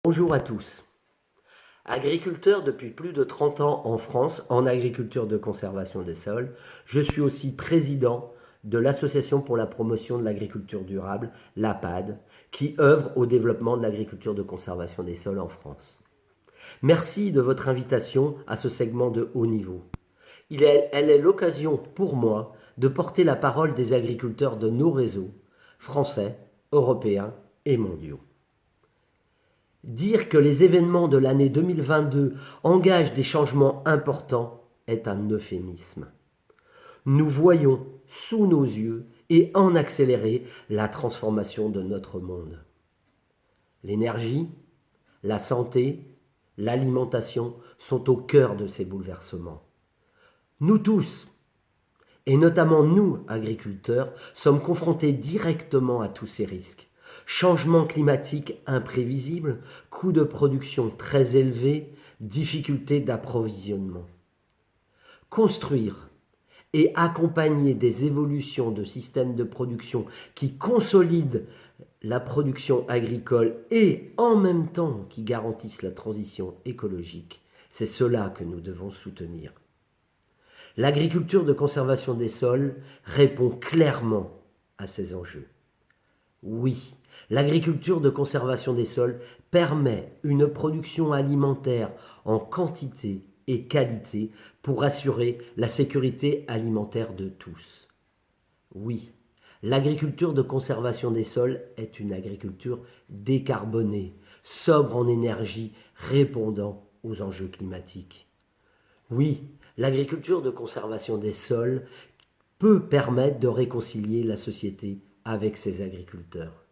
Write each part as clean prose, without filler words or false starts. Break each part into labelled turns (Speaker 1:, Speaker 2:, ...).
Speaker 1: Bonjour à tous. Agriculteur depuis plus de 30 ans en France en agriculture de conservation des sols, je suis aussi président de l'Association pour la promotion de l'agriculture durable, l'APAD, qui œuvre au développement de l'agriculture de conservation des sols en France. Merci de votre invitation à ce segment de haut niveau. Elle est l'occasion pour moi de porter la parole des agriculteurs de nos réseaux, français, européens et mondiaux. Dire que les événements de l'année 2022 engagent des changements importants est un euphémisme. Nous voyons sous nos yeux et en accéléré la transformation de notre monde. L'énergie, la santé, l'alimentation sont au cœur de ces bouleversements. Nous tous, et notamment nous, agriculteurs, sommes confrontés directement à tous ces risques. Changement climatique imprévisible, coûts de production très élevés, difficultés d'approvisionnement. Construire et accompagner des évolutions de systèmes de production qui consolident la production agricole et en même temps qui garantissent la transition écologique, c'est cela que nous devons soutenir. L'agriculture de conservation des sols répond clairement à ces enjeux. Oui, l'agriculture de conservation des sols permet une production alimentaire en quantité et qualité pour assurer la sécurité alimentaire de tous. Oui, l'agriculture de conservation des sols est une agriculture décarbonée, sobre en énergie, répondant aux enjeux climatiques. Oui, l'agriculture de conservation des sols peut permettre de réconcilier la société avec ses agriculteurs.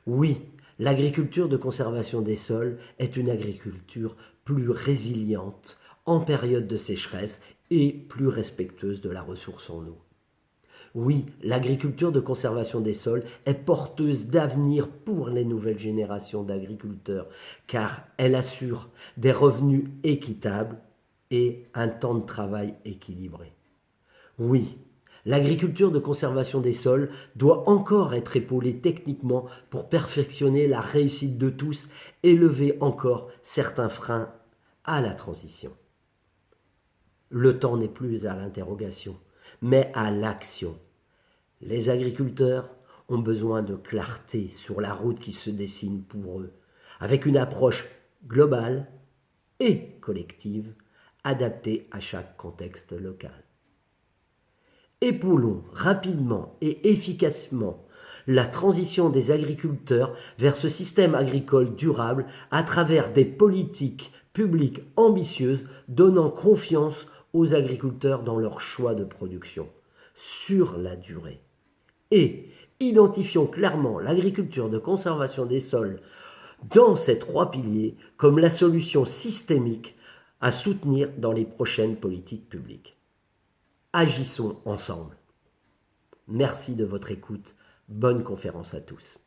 Speaker 1: Oui, l'agriculture de conservation des sols est une agriculture plus résiliente en période de sécheresse et plus respectueuse de la ressource en eau. Oui, l'agriculture de conservation des sols est porteuse d'avenir pour les nouvelles générations d'agriculteurs car elle assure des revenus équitables et un temps de travail équilibré. Oui, l'agriculture de conservation des sols doit encore être épaulée techniquement pour perfectionner la réussite de tous et lever encore certains freins à la transition. Le temps n'est plus à l'interrogation, mais à l'action. Les agriculteurs ont besoin de clarté sur la route qui se dessine pour eux, avec une approche globale et collective adaptée à chaque contexte local. Épaulons rapidement et efficacement la transition des agriculteurs vers ce système agricole durable à travers des politiques publiques ambitieuses donnant confiance aux agriculteurs dans leur choix de production sur la durée. Et identifions clairement l'agriculture de conservation des sols dans ces trois piliers comme la solution systémique à soutenir dans les prochaines politiques publiques. Agissons ensemble. Merci de votre écoute. Bonne conférence à tous.